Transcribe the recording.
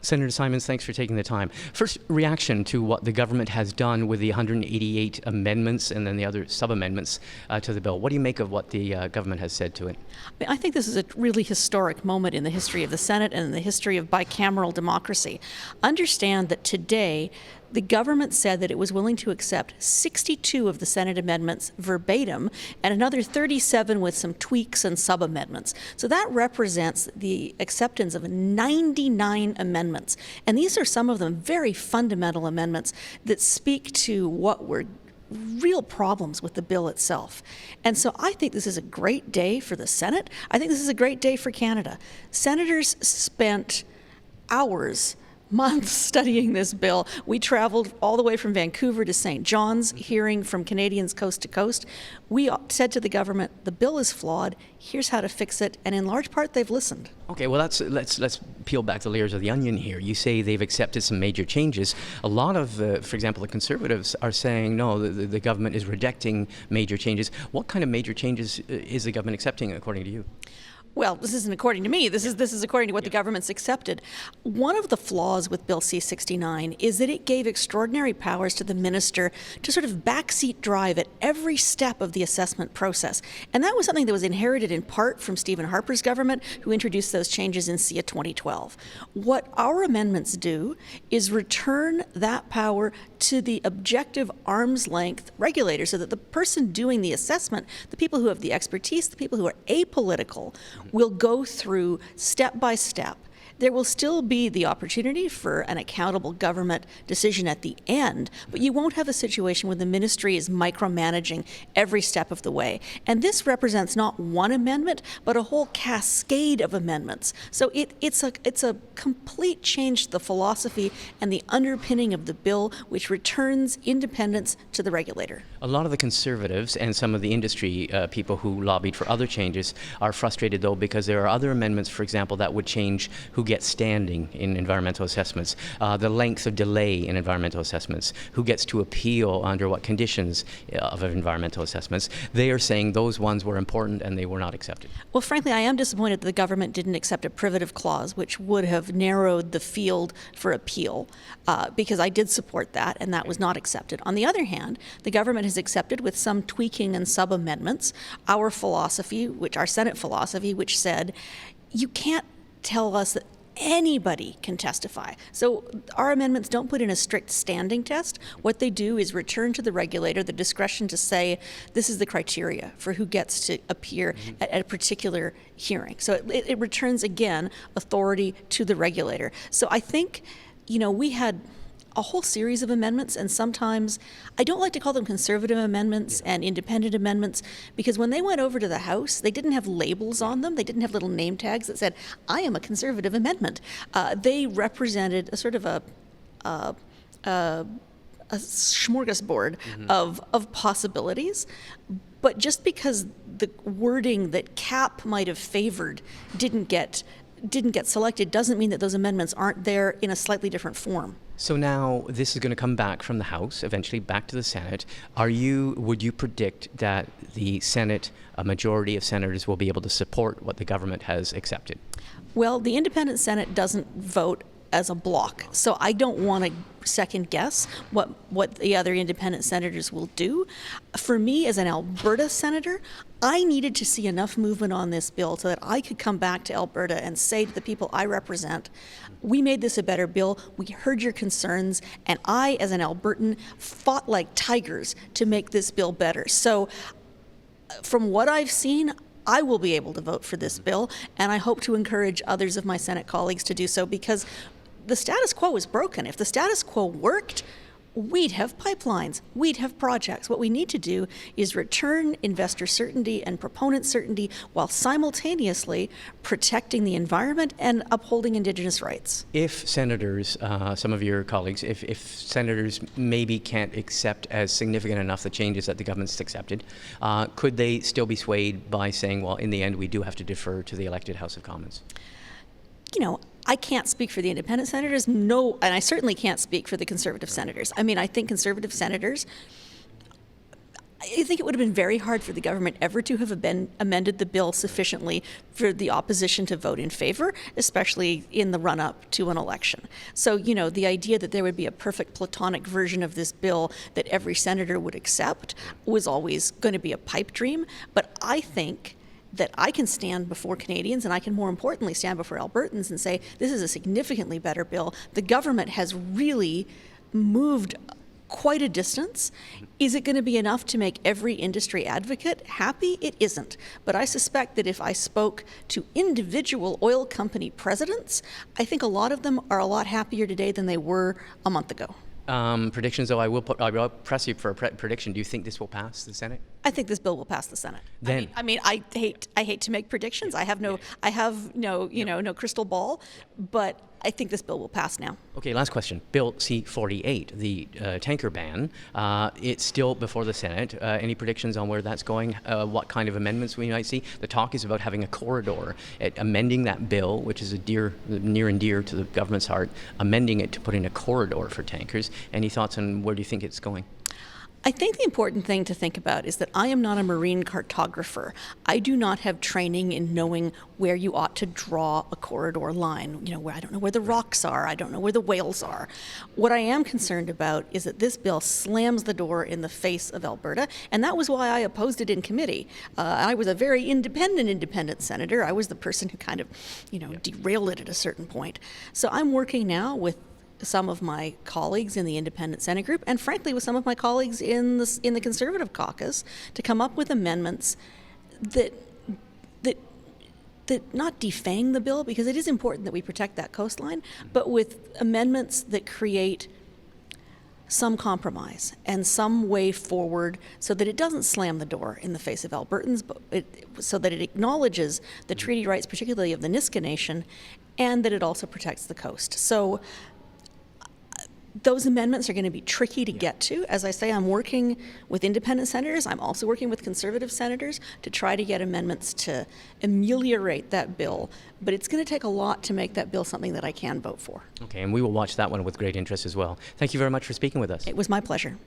Senator Simons, thanks for taking the time. First, reaction to what the government has done with the 188 amendments and then the other sub-amendments to the bill. What do you make of what the government has said to it? I think this is a really historic moment in the history of the Senate and in the history of bicameral democracy. Understand that today, the government said that it was willing to accept 62 of the Senate amendments verbatim and another 37 with some tweaks and sub-amendments. So that represents the acceptance of 99 amendments. And these are some of them very fundamental amendments that speak to what were real problems with the bill itself. And so I think this is a great day for the Senate. I think this is a great day for Canada. Senators spent hours, months studying this bill. We traveled all the way from Vancouver to St. John's, hearing from Canadians coast to coast. We said to the government, the bill is flawed, here's how to fix it, and in large part, they've listened. Okay, well, let's peel back the layers of the onion here. You say they've accepted some major changes. A lot of, for example, the Conservatives are saying, no, the government is rejecting major changes. What kind of major changes is the government accepting, according to you? Well, this isn't according to me. This is according to what the government's accepted. One of the flaws with Bill C-69 is that it gave extraordinary powers to the minister to sort of backseat drive at every step of the assessment process. And that was something that was inherited in part from Stephen Harper's government, who introduced those changes in CA 2012. What our amendments do is return that power to the objective arm's length regulator, so that the person doing the assessment, the people who have the expertise, the people who are apolitical, will go through step by step. There will still be the opportunity for an accountable government decision at the end, but you won't have a situation where the ministry is micromanaging every step of the way. And this represents not one amendment, but a whole cascade of amendments. So it's a complete change to the philosophy and the underpinning of the bill, which returns independence to the regulator. A lot of the Conservatives and some of the industry people who lobbied for other changes are frustrated, though, because there are other amendments, for example, that would change who gets standing in environmental assessments, the length of delay in environmental assessments, who gets to appeal under what conditions of environmental assessments. They are saying those ones were important and they were not accepted. Well, frankly, I am disappointed that the government didn't accept a privative clause, which would have narrowed the field for appeal, because I did support that, and that was not accepted. On the other hand, the government has accepted, with some tweaking and sub-amendments, our philosophy, our Senate philosophy, which said you can't tell us that anybody can testify. So our amendments don't put in a strict standing test. What they do is return to the regulator the discretion to say, this is the criteria for who gets to appear at a particular hearing. So it returns, again, authority to the regulator. So I think, we had a whole series of amendments, and sometimes I don't like to call them conservative amendments and independent amendments, because when they went over to the House, they didn't have labels on them. They didn't have little name tags that said, I am a conservative amendment. They represented a sort of a smorgasbord of possibilities. But just because the wording that CAP might have favored didn't get selected doesn't mean that those amendments aren't there in a slightly different form. So now this is going to come back from the House, eventually back to the Senate. Would you predict that the Senate, a majority of senators, will be able to support what the government has accepted? Well, the independent Senate doesn't vote as a block, so I don't want to second guess what the other independent senators will do. For me, as an Alberta senator, I needed to see enough movement on this bill so that I could come back to Alberta and say to the people I represent, we made this a better bill, we heard your concerns, and I, as an Albertan, fought like tigers to make this bill better. So from what I've seen, I will be able to vote for this bill, and I hope to encourage others of my Senate colleagues to do so, because the status quo is broken. If the status quo worked, we'd have pipelines, we'd have projects. What we need to do is return investor certainty and proponent certainty while simultaneously protecting the environment and upholding Indigenous rights. If senators, some of your colleagues, if senators maybe can't accept as significant enough the changes that the government's accepted, could they still be swayed by saying, well, in the end, we do have to defer to the elected House of Commons? I can't speak for the independent senators, no, and I certainly can't speak for the Conservative senators. I mean, I think Conservative senators, I think it would have been very hard for the government ever to have amended the bill sufficiently for the opposition to vote in favor, especially in the run-up to an election. So, the idea that there would be a perfect platonic version of this bill that every senator would accept was always going to be a pipe dream. But I think that I can stand before Canadians, and I can more importantly stand before Albertans and say, this is a significantly better bill. The government has really moved quite a distance. Is it going to be enough to make every industry advocate happy? It isn't. But I suspect that if I spoke to individual oil company presidents, I think a lot of them are a lot happier today than they were a month ago. Predictions, though, I will press you for a prediction. Do you think this will pass the Senate? I think this bill will pass the Senate. Then, I hate to make predictions. I have no crystal ball, but I think this bill will pass now. Okay, last question. Bill C-48, the tanker ban, it's still before the Senate. Any predictions on where that's going? What kind of amendments we might see? The talk is about having a corridor, amending that bill, which is near and dear to the government's heart, amending it to put in a corridor for tankers. Any thoughts on where do you think it's going? I think the important thing to think about is that I am not a marine cartographer. I do not have training in knowing where you ought to draw a corridor line. Where I don't know where the rocks are. I don't know where the whales are. What I am concerned about is that this bill slams the door in the face of Alberta, and that was why I opposed it in committee. I was a very independent senator. I was the person who kind of, derailed it at a certain point. So I'm working now with some of my colleagues in the Independent Senate group, and frankly with some of my colleagues in the Conservative caucus, to come up with amendments that not defang the bill, because it is important that we protect that coastline, but with amendments that create some compromise and some way forward so that it doesn't slam the door in the face of Albertans, but so that it acknowledges the treaty rights, particularly of the Niska Nation, and that it also protects the coast. So those amendments are going to be tricky to get to. As I say, I'm working with independent senators. I'm also working with Conservative senators to try to get amendments to ameliorate that bill. But it's going to take a lot to make that bill something that I can vote for. Okay, and we will watch that one with great interest as well. Thank you very much for speaking with us. It was my pleasure.